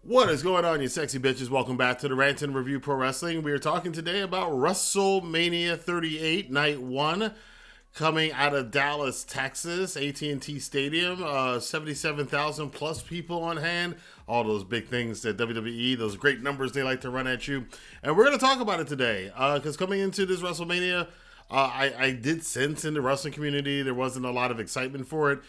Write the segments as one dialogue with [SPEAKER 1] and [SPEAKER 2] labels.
[SPEAKER 1] What is going on, you sexy bitches? Welcome back to the Rantin Review Pro Wrestling. We are talking today about WrestleMania 38, Night 1, coming out of Dallas, Texas, AT&T Stadium. 77,000 plus people on hand. All those big things that WWE, those great numbers they like to run at you. And we're going to talk about it today, because coming into this WrestleMania, I did sense in the wrestling community there wasn't a lot of excitement for it.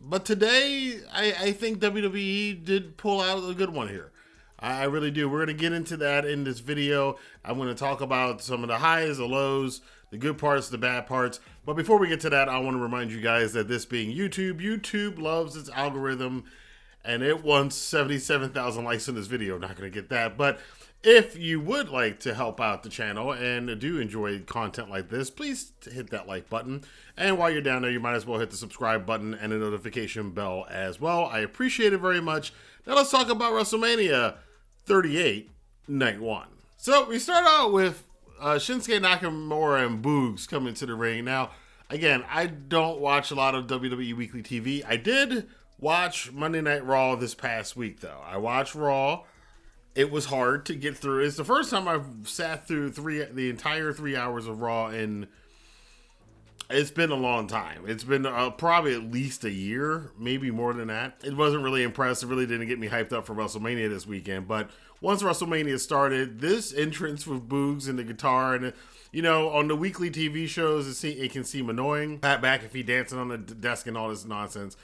[SPEAKER 1] But today, I think WWE did pull out a good one here. I really do. We're going to get into that in this video. I'm going to talk about some of the highs, the lows, the good parts, the bad parts. But before we get to that, I want to remind you guys that this being YouTube loves its algorithm, and it wants 77,000 likes in this video. Not going to get that, but if you would like to help out the channel and do enjoy content like this, please hit that like button. And while you're down there, you might as well hit the subscribe button and the notification bell as well. I appreciate it very much. Now let's talk about WrestleMania 38, Night 1. So we start out with Shinsuke Nakamura and Boogs coming to the ring. Now, again, I don't watch a lot of WWE Weekly TV. I did watch Monday Night Raw this past week, though. I watched Raw. It was hard to get through. It's the first time I've sat through the entire 3 hours of Raw, and it's been a long time. It's been probably at least a year, maybe more than that. It wasn't really impressive. Really didn't get me hyped up for WrestleMania this weekend. But once WrestleMania started, this entrance with Boogs and the guitar, and on the weekly TV shows, it can seem annoying. Pat McAfee dancing on the desk and all this nonsense.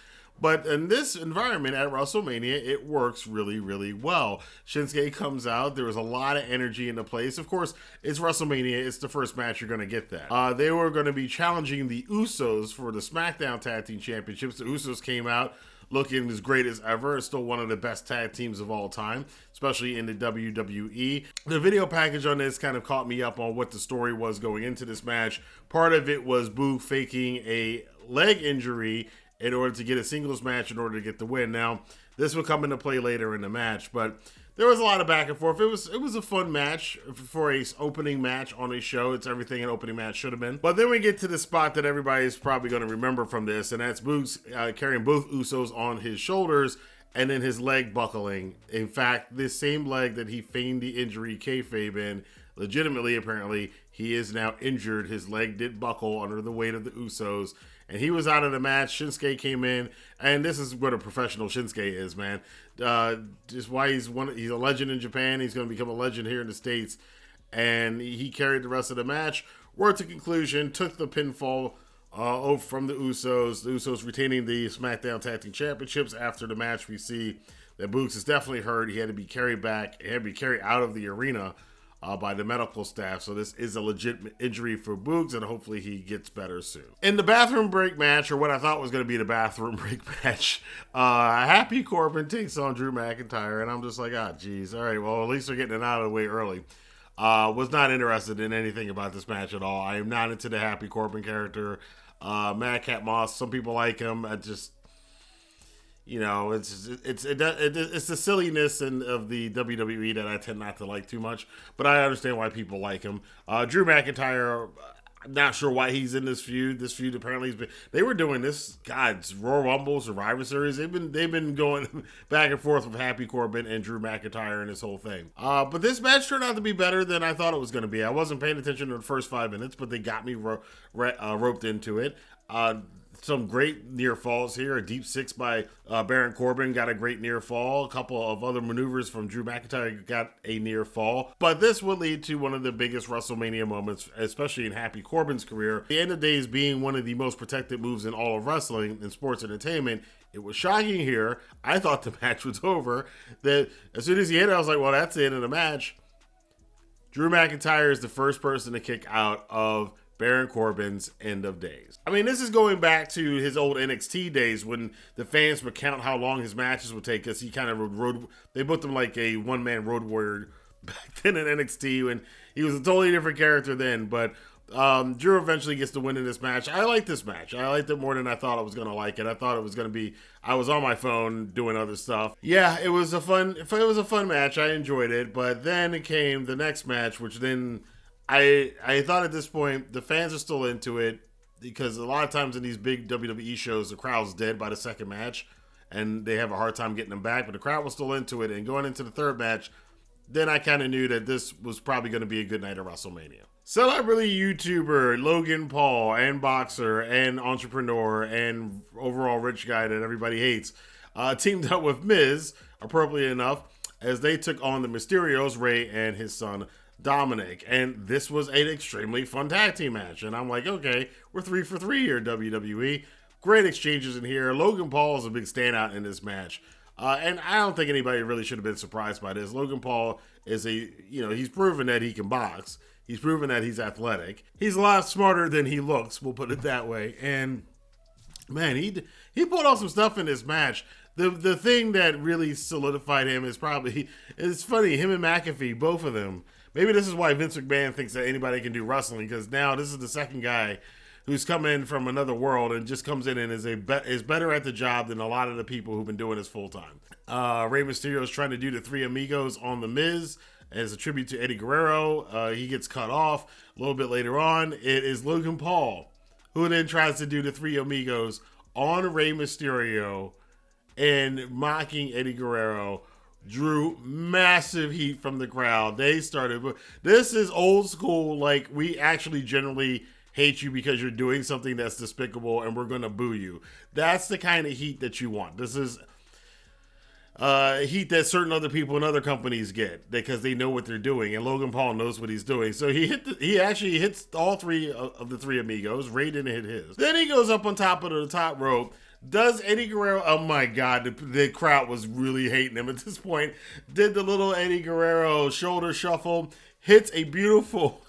[SPEAKER 1] But in this environment at WrestleMania, it works really, really well. Shinsuke comes out. There was a lot of energy in the place. Of course, it's WrestleMania. It's the first match. You're going to get that. They were going to be challenging the Usos for the SmackDown Tag Team Championships. The Usos came out looking as great as ever. It's still one of the best tag teams of all time, especially in the WWE. The video package on this kind of caught me up on what the story was going into this match. Part of it was Boog faking a leg injury in order to get a singles match, in order to get the win. Now, this will come into play later in the match, but there was a lot of back and forth. It was a fun match for a opening match on a show. It's everything an opening match should have been. But then we get to the spot that everybody's probably going to remember from this, and that's Boogs carrying both Usos on his shoulders, and then his leg buckling. In fact, this same leg that he feigned the injury kayfabe in, legitimately, apparently, he is now injured. His leg did buckle under the weight of the Usos, and he was out of the match. Shinsuke came in, and this is what a professional Shinsuke is, man. Just why he's a legend in Japan. He's going to become a legend here in the States, and he carried the rest of the match. Worked to conclusion, took the pinfall from the Usos. The Usos retaining the SmackDown Tag Team Championships. After the match, we see that Boogs is definitely hurt. He had to be carried back. He had to be carried out of the arena by the medical staff. So this is a legitimate injury for Boogs, and hopefully he gets better soon. In the bathroom break match, or what I thought was going to be the bathroom break match, Happy Corbin takes on Drew McIntyre, and I'm just like, geez. All right, well, at least they're getting it out of the way early. Was not interested in anything about this match at all. I am not into the Happy Corbin character. Madcap Moss, some people like him. I just, it's the silliness of the WWE that I tend not to like too much, but I understand why people like him. Drew McIntyre, I'm not sure why he's in this feud. This feud apparently they were doing this, Royal Rumble, Survivor Series. They've been going back and forth with Happy Corbin and Drew McIntyre and this whole thing. But this match turned out to be better than I thought it was going to be. I wasn't paying attention to the first 5 minutes, but they got me roped into it. Some great near falls here. A deep six by Baron Corbin got a great near fall. A couple of other maneuvers from Drew McIntyre got a near fall. But this would lead to one of the biggest WrestleMania moments, especially in Happy Corbin's career. The end of days being one of the most protected moves in all of wrestling and sports entertainment. It was shocking here. I thought the match was over. That as soon as he hit it, I was like, well, that's the end of the match. Drew McIntyre is the first person to kick out of Baron Corbin's end of days. I mean, this is going back to his old NXT days when the fans would count how long his matches would take, because he kind of they booked him like a one-man road warrior back then in NXT, and he was a totally different character then. But Drew eventually gets the win in this match. I like this match. I liked it more than I thought I was going to like it. I thought it was going to be, I was on my phone doing other stuff. Yeah, it was a fun match. I enjoyed it. But then it came the next match, which then I thought at this point the fans are still into it, because a lot of times in these big WWE shows, the crowd's dead by the second match. and they have a hard time getting them back, but the crowd was still into it. And going into the third match, then I kind of knew that this was probably going to be a good night at WrestleMania. Celebrity YouTuber Logan Paul and boxer and entrepreneur and overall rich guy that everybody hates teamed up with Miz, appropriately enough, as they took on the Mysterios, Ray and his son Dominic. And this was an extremely fun tag team match. And I'm like, okay, we're 3 for 3 here, WWE. Great exchanges in here. Logan Paul is a big standout in this match. And I don't think anybody really should have been surprised by this. Logan Paul is he's proven that he can box. He's proven that he's athletic. He's a lot smarter than he looks, we'll put it that way. And man, he pulled off some stuff in this match. The thing that really solidified him is it's funny, him and McAfee, both of them. Maybe this is why Vince McMahon thinks that anybody can do wrestling, because now this is the second guy who's come in from another world and just comes in and is better at the job than a lot of the people who've been doing this full time. Rey Mysterio is trying to do the Three Amigos on The Miz as a tribute to Eddie Guerrero. He gets cut off a little bit later on. It is Logan Paul who then tries to do the Three Amigos on Rey Mysterio and mocking Eddie Guerrero. Drew massive heat from the crowd. This is old school, like we actually generally hate you because you're doing something that's despicable and we're going to boo you. That's the kind of heat that you want. This is heat that certain other people in other companies get because they know what they're doing, and Logan Paul knows what he's doing. So he actually hits all three of the Three Amigos. Ray didn't hit his. Then he goes up on top of the top rope. Does Eddie Guerrero, oh my God, the crowd was really hating him at this point. Did the little Eddie Guerrero shoulder shuffle, hits a beautiful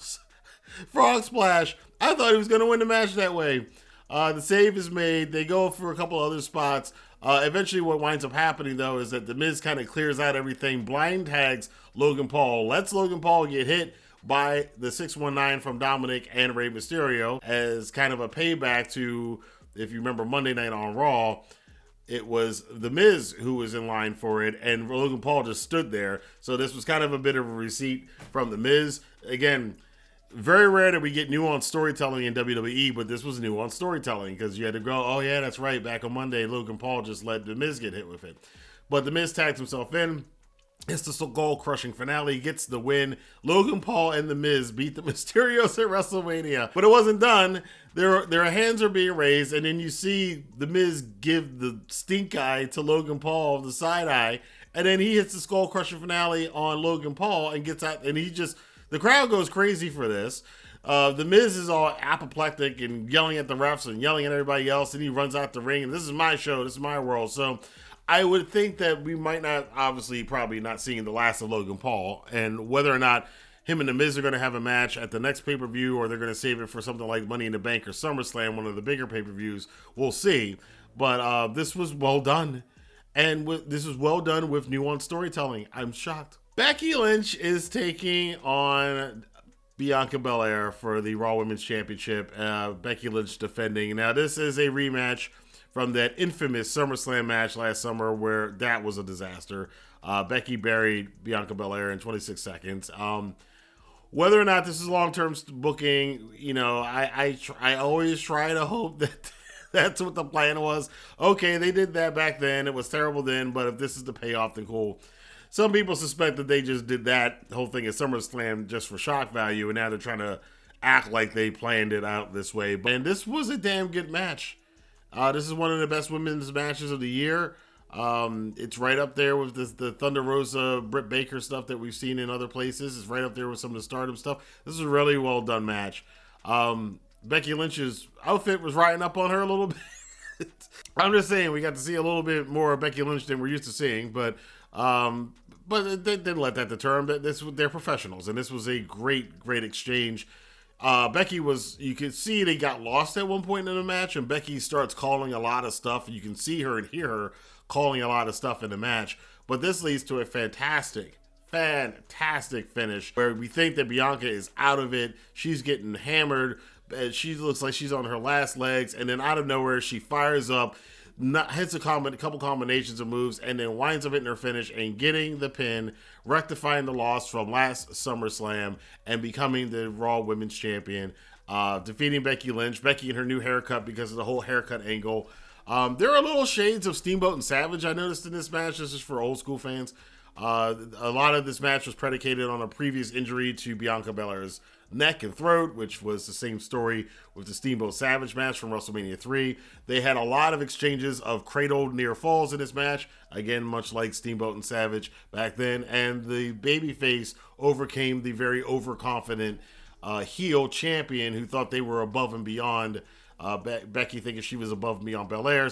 [SPEAKER 1] frog splash. I thought he was going to win the match that way. The save is made. They go for a couple other spots. Eventually what winds up happening, though, is that The Miz kind of clears out everything, blind tags Logan Paul, lets Logan Paul get hit by the 619 from Dominic and Rey Mysterio as kind of a payback to, if you remember Monday Night on Raw, it was The Miz who was in line for it, and Logan Paul just stood there. So this was kind of a bit of a receipt from The Miz. Again, very rare that we get nuanced storytelling in WWE, but this was nuanced storytelling because you had to go, oh yeah, that's right, back on Monday, Logan Paul just let The Miz get hit with it. But The Miz tags himself in. It's the skull-crushing finale, gets the win. Logan Paul and The Miz beat the Mysterios at WrestleMania. But it wasn't done. Their hands are being raised, and then you see The Miz give the stink eye to Logan Paul, the side eye, and then he hits the skull-crushing finale on Logan Paul and gets out, and the crowd goes crazy for this. The Miz is all apoplectic and yelling at the refs and yelling at everybody else, and he runs out the ring, and this is my show, this is my world. So I would think that we might not, obviously, probably not seeing the last of Logan Paul, and whether or not him and The Miz are going to have a match at the next pay-per-view or they're going to save it for something like Money in the Bank or SummerSlam, one of the bigger pay-per-views, we'll see. But this was well done, and this was well done with nuanced storytelling. I'm shocked. Becky Lynch is taking on Bianca Belair for the Raw Women's Championship. Becky Lynch defending. Now, this is a rematch from that infamous SummerSlam match last summer where that was a disaster. Becky buried Bianca Belair in 26 seconds. Whether or not this is long-term booking, I always try to hope that that's what the plan was. Okay, they did that back then. It was terrible then, but if this is the payoff, then cool. Some people suspect that they just did that whole thing at SummerSlam just for shock value, and now they're trying to act like they planned it out this way. And this was a damn good match. This is one of the best women's matches of the year. It's right up there with the Thunder Rosa, Britt Baker stuff that we've seen in other places. It's right up there with some of the Stardom stuff. This is a really well done match. Becky Lynch's outfit was riding up on her a little bit. I'm just saying we got to see a little bit more of Becky Lynch than we're used to seeing, but they didn't let that deter them. They're professionals, and this was a great exchange. Becky you could see they got lost at one point in the match, and Becky starts calling a lot of stuff. You can see her and hear her calling a lot of stuff in the match, but this leads to a fantastic finish where we think that Bianca is out of it. She's getting hammered. She looks like she's on her last legs, and then out of nowhere, she fires up, hits a couple combinations of moves, and then winds up hitting her finish and getting the pin, rectifying the loss from last SummerSlam, and becoming the Raw Women's Champion, defeating Becky Lynch. Becky in her new haircut because of the whole haircut angle. There are little shades of Steamboat and Savage I noticed in this match. This is for old school fans. A lot of this match was predicated on a previous injury to Bianca Belair's neck and throat, which was the same story with the Steamboat Savage match from WrestleMania 3. They had a lot of exchanges of cradled near falls in this match, again, much like Steamboat and Savage back then, and the babyface overcame the very overconfident heel champion who thought they were above and beyond. Becky thinking she was above and beyond Belair.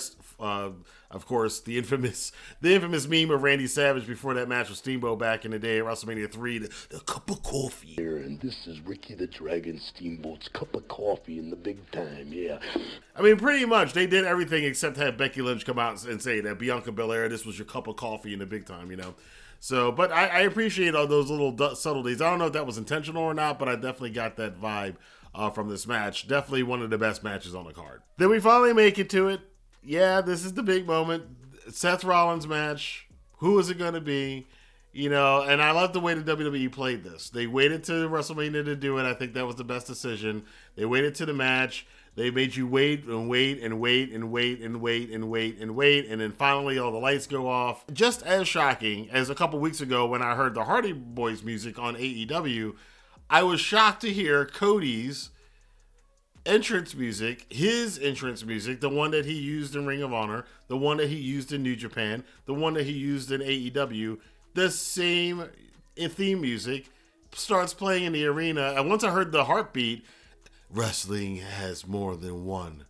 [SPEAKER 1] Of course, the infamous meme of Randy Savage before that match with Steamboat back in the day at WrestleMania 3, the cup of coffee.
[SPEAKER 2] And this is Ricky the Dragon Steamboat's cup of coffee in the big time, yeah.
[SPEAKER 1] I mean, pretty much, they did everything except have Becky Lynch come out and say that Bianca Belair, this was your cup of coffee in the big time, you know. So, but I appreciate all those little subtleties. I don't know if that was intentional or not, but I definitely got that vibe from this match. Definitely one of the best matches on the card. Then we finally make it to it. Yeah, this is the big moment. Seth Rollins match. Who is it going to be? You know, and I love the way the WWE played this. They waited to WrestleMania to do it. I think that was the best decision. They waited to the match. They made you wait and wait and wait and wait and wait and wait and wait. And then finally all the lights go off. Just as shocking as a couple weeks ago when I heard the Hardy Boys music on AEW, I was shocked to hear Cody's entrance music, his entrance music, the one that he used in Ring of Honor, the one that he used in New Japan, the one that he used in AEW, the same theme music starts playing in the arena. And once I heard the heartbeat, wrestling has more than one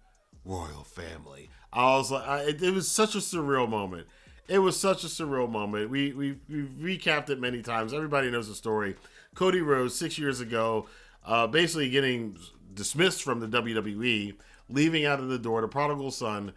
[SPEAKER 1] royal family. I was like, it was such a surreal moment. It was such a surreal moment. We recapped it many times. Everybody knows the story. Cody Rhodes 6 years ago, basically getting dismissed from the WWE, leaving out of the door, the prodigal son,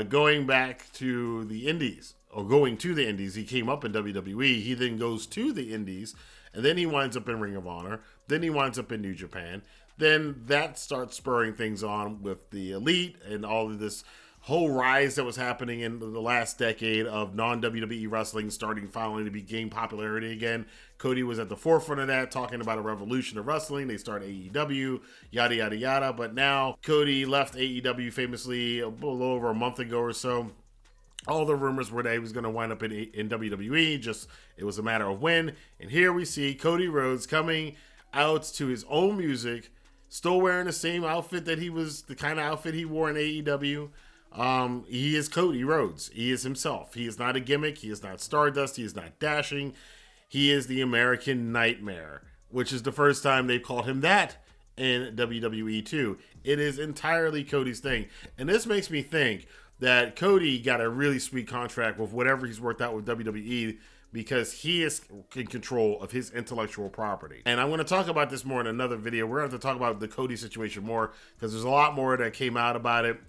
[SPEAKER 1] going back to the Indies, or going to the Indies. He came up in WWE. He then goes to the Indies, and then he winds up in Ring of Honor. Then he winds up in New Japan. Then that starts spurring things on with the Elite and all of this whole rise that was happening in the last decade of non-WWE wrestling starting finally to gain popularity again. Cody was at the forefront of that, talking about a revolution of wrestling. They start AEW, yada, yada, yada. But now Cody left AEW famously a little over a month ago or so. All the rumors were that he was going to wind up in WWE, just it was a matter of when. And here we see Cody Rhodes coming out to his own music, still wearing the same outfit that he was, the kind of outfit he wore in AEW. He is Cody Rhodes. He is himself. He is not a gimmick. He is not Stardust. He is not dashing. He is the American Nightmare, which is the first time they've called him that in WWE too. It is entirely Cody's thing. And this makes me think that Cody got a really sweet contract with whatever he's worked out with WWE because he is in control of his intellectual property. And I'm going to talk about this more in another video. We're going to have to talk about the Cody situation more because there's a lot more that came out about it.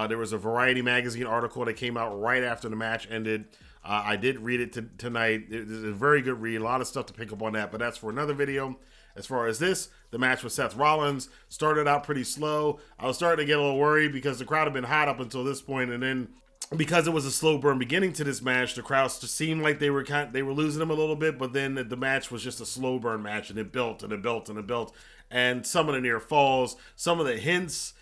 [SPEAKER 1] There was a Variety magazine article that came out right after the match ended. I did read it tonight. It was a very good read. A lot of stuff to pick up on that, but that's for another video. As far as this, the match with Seth Rollins started out pretty slow. I was starting to get a little worried because the crowd had been hot up until this point, and then because it was a slow burn beginning to this match, the crowd just seemed like they were losing them a little bit, but then the match was just a slow burn match, and it built and it built and it built. And some of the near falls, some of the hints,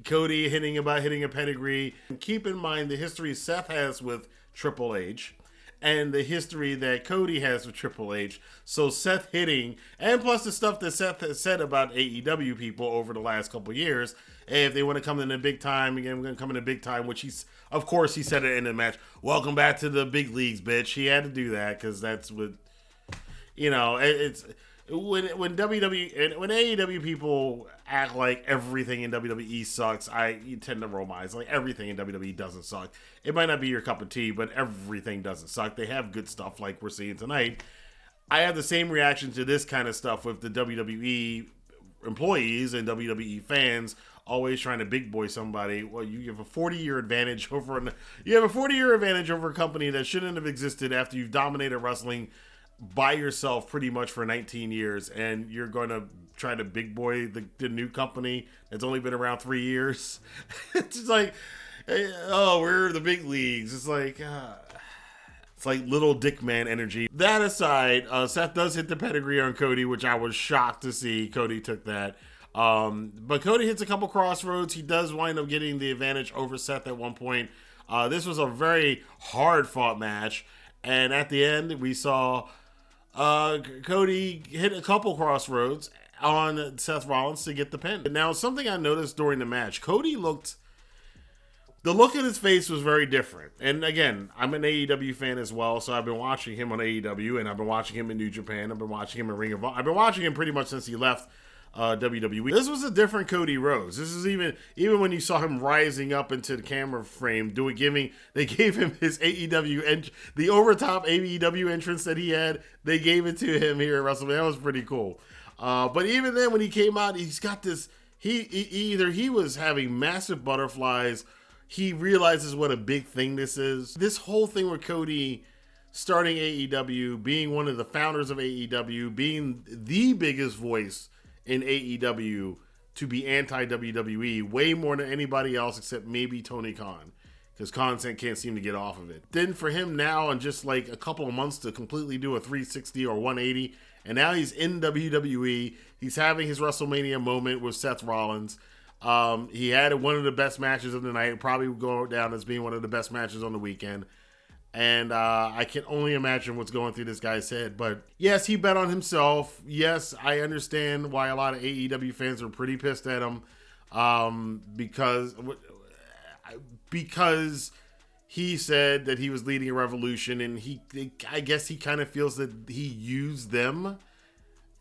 [SPEAKER 1] Cody hitting a pedigree. Keep in mind the history Seth has with Triple H and the history that Cody has with Triple H. So Seth hitting, and plus the stuff that Seth has said about AEW people over the last couple of years. Hey, if they want to come in the big time, again, we're going to come in the big time, which of course he said it in the match. Welcome back to the big leagues, bitch. He had to do that because that's what, it's when AEW people act like everything in WWE sucks, you tend to roll my eyes. Like everything in WWE doesn't suck. It might not be your cup of tea, but everything doesn't suck. They have good stuff like we're seeing tonight. I have the same reaction to this kind of stuff with the WWE employees and WWE fans always trying to big boy somebody. Well, you have a 40-year advantage over a company that shouldn't have existed after you've dominated wrestling by yourself pretty much for 19 years, and you're going to try to big boy the new company that's only been around 3 years. It's just like, oh, we're the big leagues. It's like little dick man energy. That aside, Seth does hit the pedigree on Cody, which I was shocked to see. Cody took that. But Cody hits a couple crossroads. He does wind up getting the advantage over Seth at one point. This was a very hard-fought match. And at the end, we saw Cody hit a couple crossroads on Seth Rollins to get the pin. Now, something I noticed during the match, the look in his face was very different. And again, I'm an AEW fan as well, so I've been watching him on AEW, and I've been watching him in New Japan. I've been watching him in Ring of Honor. I've been watching him pretty much since he left WWE. This was a different Cody Rhodes. This is even when you saw him rising up into the camera frame, they gave him his AEW and the overtop AEW entrance that he had. They gave it to him here at WrestleMania. That was pretty cool. But even then, when he came out, he's got this. Either he was having massive butterflies. He realizes what a big thing this is. This whole thing with Cody starting AEW, being one of the founders of AEW, being the biggest voice in AEW to be anti-WWE, way more than anybody else except maybe Tony Khan, because Khan can't seem to get off of it. Then for him now, in just like a couple of months, to completely do a 360 or 180, and now he's in WWE. He's having his WrestleMania moment with Seth Rollins. He had one of the best matches of the night, probably go down as being one of the best matches on the weekend. And I can only imagine what's going through this guy's head. But yes, he bet on himself. Yes, I understand why a lot of AEW fans are pretty pissed at him, because he said that he was leading a revolution, and I guess he kind of feels that he used them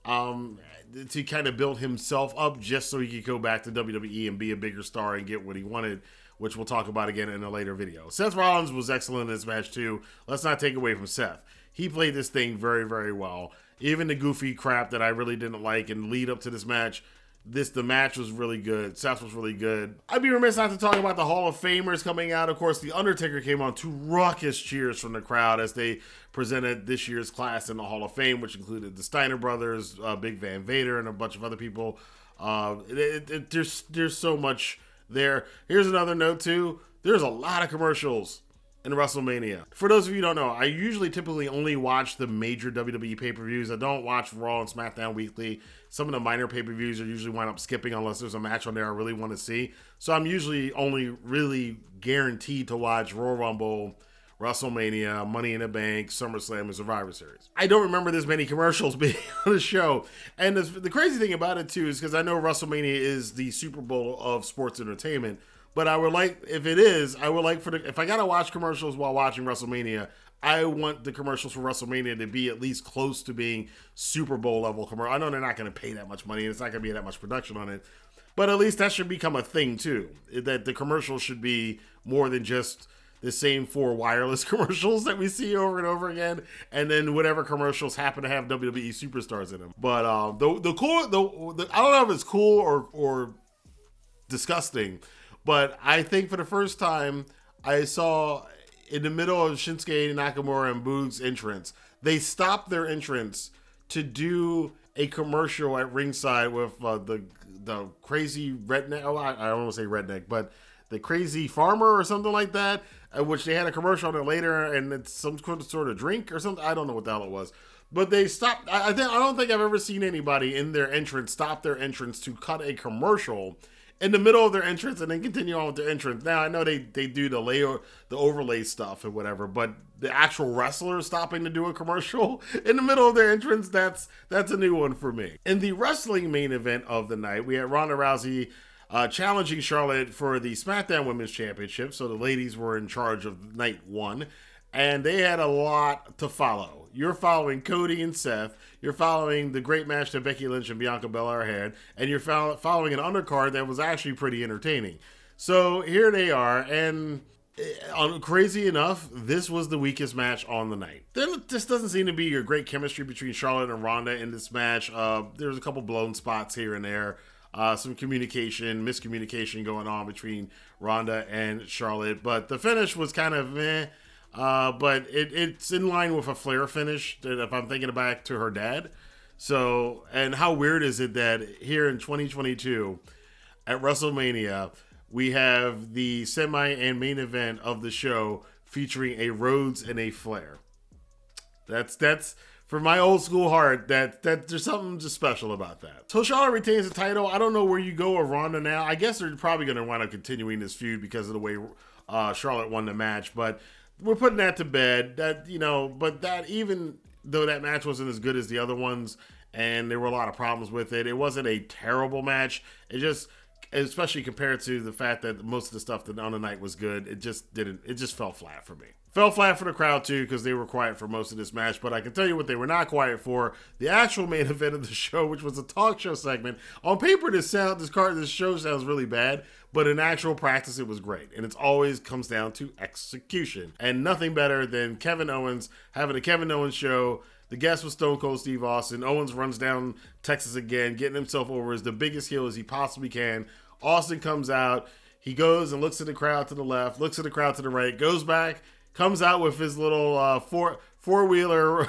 [SPEAKER 1] to kind of build himself up just so he could go back to WWE and be a bigger star and get what he wanted, which we'll talk about again in a later video. Seth Rollins was excellent in this match too. Let's not take away from Seth. He played this thing very, very well. Even the goofy crap that I really didn't like and lead up to this match, the match was really good. Seth was really good. I'd be remiss not to talk about the Hall of Famers coming out. Of course, The Undertaker came on to raucous cheers from the crowd as they presented this year's class in the Hall of Fame, which included the Steiner brothers, Big Van Vader, and a bunch of other people. There's so much there. Here's another note too. There's a lot of commercials in WrestleMania. For those of you who don't know, I typically only watch the major WWE pay-per-views. I don't watch Raw and SmackDown weekly. Some of the minor pay-per-views I usually wind up skipping unless there's a match on there I really want to see. So I'm usually only really guaranteed to watch Royal Rumble, WrestleMania, Money in the Bank, SummerSlam, and Survivor Series. I don't remember this many commercials being on the show. And the crazy thing about it too is because I know WrestleMania is the Super Bowl of sports entertainment. But I would like, if I gotta watch commercials while watching WrestleMania, I want the commercials for WrestleMania to be at least close to being Super Bowl level commercial. I know they're not going to pay that much money, and it's not going to be that much production on it, but at least that should become a thing too. That the commercials should be more than just the same 4 wireless commercials that we see over and over again, and then whatever commercials happen to have WWE superstars in them. But I don't know if it's cool or disgusting. But I think for the first time, I saw in the middle of Shinsuke Nakamura and Boogs' entrance, they stopped their entrance to do a commercial at ringside with the crazy redneck. Oh, I don't want to say redneck, but the crazy farmer or something like that, which they had a commercial on it later, and it's some sort of drink or something. I don't know what the hell it was. But they stopped. I don't think I've ever seen anybody in their entrance stop their entrance to cut a commercial in the middle of their entrance and then continue on with their entrance. Now, I know they do the overlay stuff and whatever, but the actual wrestler stopping to do a commercial in the middle of their entrance, that's a new one for me. In the wrestling main event of the night, we had Ronda Rousey challenging Charlotte for the SmackDown Women's Championship, so the ladies were in charge of night 1, and they had a lot to follow. You're following Cody and Seth. You're following the great match that Becky Lynch and Bianca Belair had. And you're following an undercard that was actually pretty entertaining. So here they are. And crazy enough, this was the weakest match on the night. There just doesn't seem to be a great chemistry between Charlotte and Ronda in this match. There's a couple blown spots here and there. Some miscommunication going on between Ronda and Charlotte. But the finish was kind of meh. But it's in line with a Flair finish, if I'm thinking back to her dad. So, and how weird is it that here in 2022 at WrestleMania, we have the semi and main event of the show featuring a Rhodes and a Flair. That's for my old school heart, that there's something just special about that. So Charlotte retains the title. I don't know where you go with Ronda now. I guess they're probably going to wind up continuing this feud because of the way Charlotte won the match. But we're putting that to bed. But that, even though that match wasn't as good as the other ones, and there were a lot of problems with it, it wasn't a terrible match. It just, especially compared to the fact that most of the stuff that on the night was good, it just fell flat for me. Fell flat for the crowd too, because they were quiet for most of this match. But I can tell you what they were not quiet for: the actual main event of the show, which was a talk show segment. On paper, this show sounds really bad, but in actual practice, it was great. And it always comes down to execution. And nothing better than Kevin Owens having a Kevin Owens show. The guest was Stone Cold Steve Austin. Owens runs down Texas again, getting himself over as the biggest heel as he possibly can. Austin comes out. He goes and looks at the crowd to the left, looks at the crowd to the right, goes back, comes out with his little four-wheeler,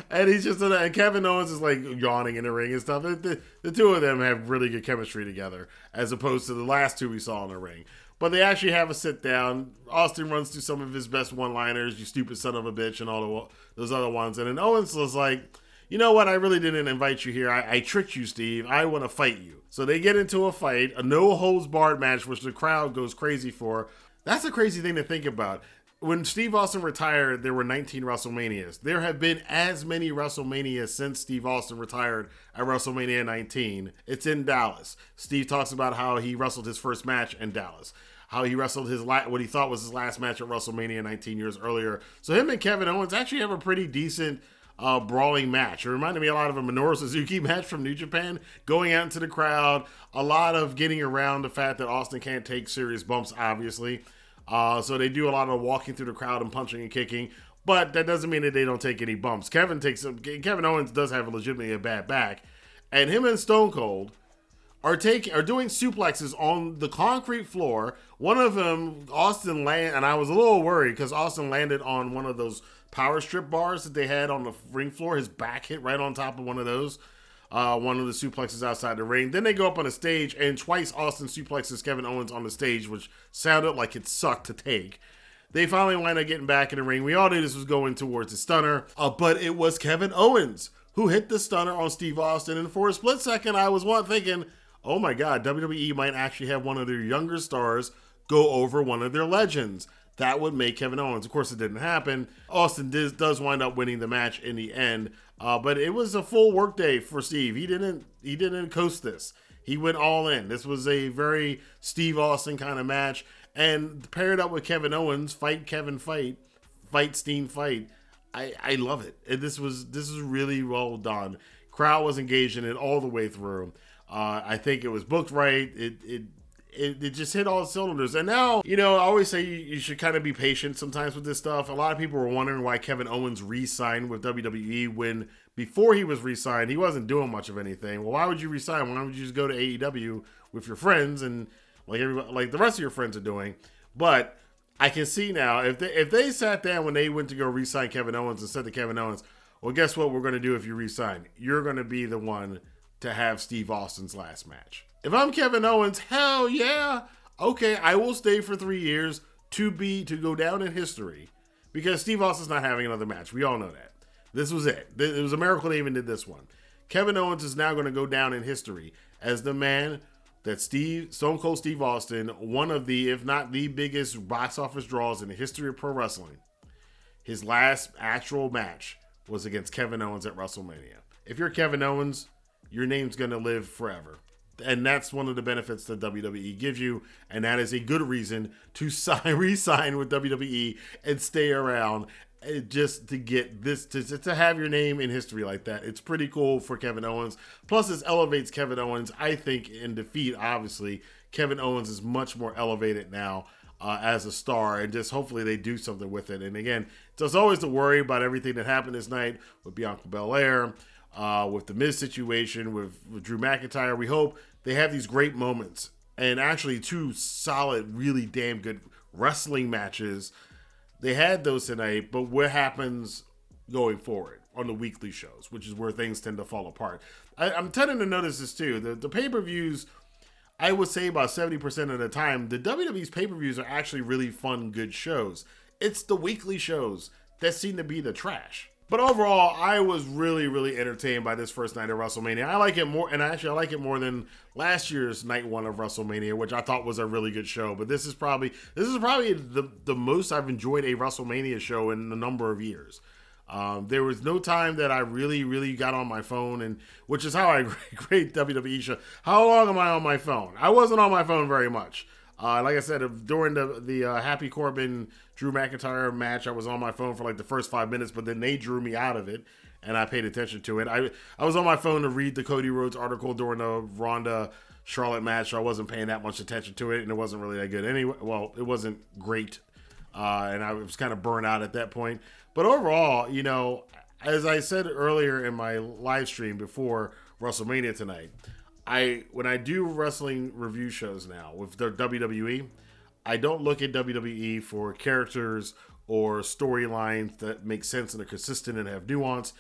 [SPEAKER 1] and he's just and Kevin Owens is like yawning in the ring and stuff. The two of them have really good chemistry together, as opposed to the last two we saw in the ring. But they actually have a sit down. Austin runs through some of his best one-liners, "You stupid son of a bitch," and all those other ones. And then Owens was like, "You know what? I really didn't invite you here. I tricked you, Steve. I want to fight you." So they get into a fight, a no-holds-barred match, which the crowd goes crazy for. That's a crazy thing to think about. When Steve Austin retired, there were 19 WrestleManias. There have been as many WrestleManias since Steve Austin retired at WrestleMania 19. It's in Dallas. Steve talks about how he wrestled his first match in Dallas, how he wrestled what he thought was his last match at WrestleMania 19 years earlier. So him and Kevin Owens actually have a pretty decent brawling match. It reminded me a lot of a Minoru Suzuki match from New Japan, going out into the crowd, a lot of getting around the fact that Austin can't take serious bumps, obviously. So they do a lot of walking through the crowd and punching and kicking, but that doesn't mean that they don't take any bumps. Kevin Owens does have legitimately a bad back, and him and Stone Cold are doing suplexes on the concrete floor. One of them, Austin landed, and I was a little worried because Austin landed on one of those power strip bars that they had on the ring floor. His back hit right on top of one of those. One of the suplexes outside the ring. Then they go up on the stage, and twice Austin suplexes Kevin Owens on the stage, which sounded like it sucked to take. They finally wind up getting back in the ring. We all knew this was going towards the stunner, but it was Kevin Owens who hit the stunner on Steve Austin. And for a split second, I was thinking, oh my God, WWE might actually have one of their younger stars go over one of their legends. That would make Kevin Owens. Of course, it didn't happen. Austin does wind up winning the match in the end. But it was a full workday for Steve. He didn't coast this. He went all in. This was a very Steve Austin kind of match. And paired up with Kevin Owens, fight Kevin fight Steen fight. I love it. And this is really well done. Crowd was engaged in it all the way through. I think it was booked right. It just hit all cylinders. And now, I always say you should kind of be patient sometimes with this stuff. A lot of people were wondering why Kevin Owens re-signed with WWE when before he was re-signed, he wasn't doing much of anything. Well, why would you re-sign? Why would you just go to AEW with your friends and like the rest of your friends are doing? But I can see now, if they sat down when they went to go re-sign Kevin Owens and said to Kevin Owens, well, guess what we're going to do if you re-sign? You're going to be the one to have Steve Austin's last match. If I'm Kevin Owens, hell yeah. Okay, I will stay for 3 years to go down in history because Steve Austin's not having another match. We all know that. This was it. It was a miracle they even did this one. Kevin Owens is now going to go down in history as the man that Stone Cold Steve Austin, one of the, if not the biggest box office draws in the history of pro wrestling, his last actual match was against Kevin Owens at WrestleMania. If you're Kevin Owens, your name's going to live forever. And that's one of the benefits that WWE gives you. And that is a good reason to re-sign with WWE and stay around just to get this, to have your name in history like that. It's pretty cool for Kevin Owens. Plus, it elevates Kevin Owens. I think in defeat, obviously, Kevin Owens is much more elevated now as a star. And just hopefully they do something with it. And again, there's always the worry about everything that happened this night with Bianca Belair. With the Miz situation, with Drew McIntyre. We hope they have these great moments and actually two solid, really damn good wrestling matches. They had those tonight, but what happens going forward on the weekly shows, which is where things tend to fall apart. I'm tending to notice this too. The pay-per-views, I would say about 70% of the time, the WWE's pay-per-views are actually really fun, good shows. It's the weekly shows that seem to be the trash. But overall, I was really, really entertained by this first night of WrestleMania. I like it more, and actually I like it more than last year's night one of WrestleMania, which I thought was a really good show. But this is probably the most I've enjoyed a WrestleMania show in a number of years. There was no time that I really, really got on my phone, and which is how I grade WWE show. How long am I on my phone? I wasn't on my phone very much. Like I said, during the Happy Corbin Drew McIntyre match, I was on my phone for like the first 5 minutes, but then they drew me out of it, and I paid attention to it. I was on my phone to read the Cody Rhodes article during the Ronda Charlotte match, so I wasn't paying that much attention to it, and it wasn't really that good anyway. Well, it wasn't great, and I was kind of burnt out at that point. But overall, you know, as I said earlier in my live stream before WrestleMania tonight, when I do wrestling review shows now with the WWE, I don't look at WWE for characters or storylines that make sense and are consistent and have nuance,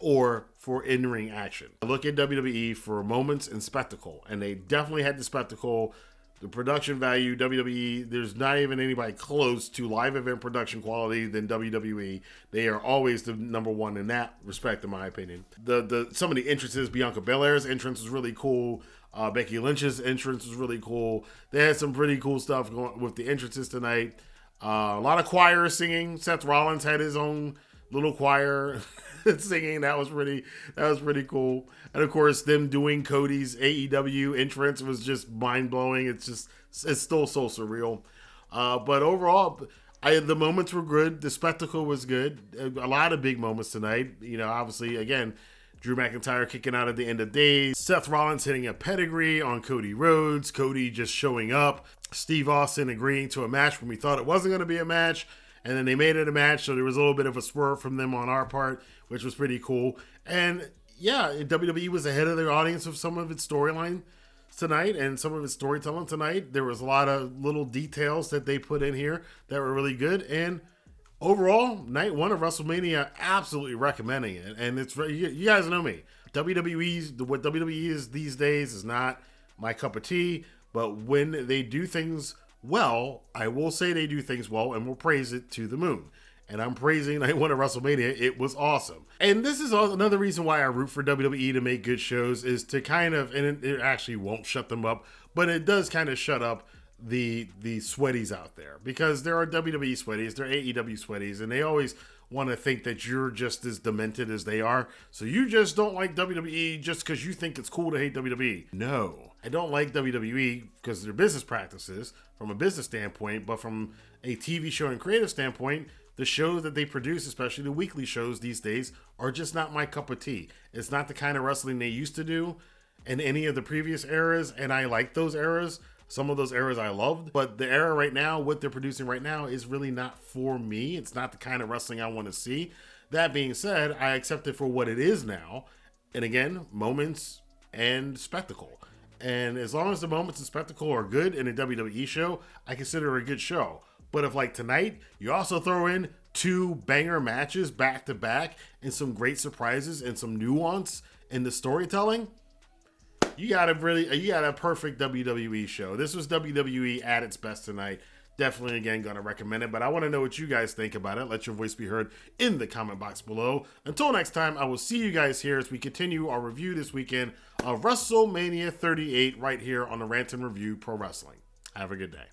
[SPEAKER 1] or for in-ring action. I look at WWE for moments and spectacle, and they definitely had the spectacle. The production value, WWE, there's not even anybody close to live event production quality than WWE. They are always the number one in that respect, in my opinion. Some of the entrances, Bianca Belair's entrance was really cool. Becky Lynch's entrance was really cool. They had some pretty cool stuff going with the entrances tonight. A lot of choir singing. Seth Rollins had his own little choir singing. That was pretty cool. And of course, them doing Cody's AEW entrance was just mind blowing. It's still so surreal. But overall, the moments were good. The spectacle was good. A lot of big moments tonight. You know, obviously, again, Drew McIntyre kicking out at the end of days. Seth Rollins hitting a pedigree on Cody Rhodes. Cody just showing up. Steve Austin agreeing to a match when we thought it wasn't going to be a match. And then they made it a match, so there was a little bit of a swerve from them on our part, which was pretty cool. And yeah, WWE was ahead of their audience with some of its storyline tonight and some of its storytelling tonight. There was a lot of little details that they put in here that were really good. And overall, night one of WrestleMania, absolutely recommending it. And it's you guys know me. What WWE is these days is not my cup of tea. But when they do things well, I will say they do things well, and we'll praise it to the moon. And I'm praising night one of WrestleMania. It was awesome. And this is another reason why I root for WWE to make good shows, is to kind of, and it actually won't shut them up, but it does kind of shut up the sweaties out there. Because there are WWE sweaties, there are AEW sweaties, and they always want to think that you're just as demented as they are. So you just don't like WWE just because you think it's cool to hate WWE. No, I don't like WWE because of their business practices from a business standpoint, but from a TV show and creative standpoint, the shows that they produce, especially the weekly shows these days, are just not my cup of tea. It's not the kind of wrestling they used to do in any of the previous eras, and I like those eras. Some of those eras I loved, but the era right now, what they're producing right now, is really not for me. It's not the kind of wrestling I want to see. That being said, I accept it for what it is now. And again, moments and spectacle. And as long as the moments and spectacle are good in a WWE show, I consider it a good show. But if like tonight, you also throw in 2 banger matches back to back and some great surprises and some nuance in the storytelling, you got a perfect WWE show. This was WWE at its best tonight. Definitely, again, going to recommend it. But I want to know what you guys think about it. Let your voice be heard in the comment box below. Until next time, I will see you guys here as we continue our review this weekend of WrestleMania 38 right here on the Rantin Review Pro Wrestling. Have a good day.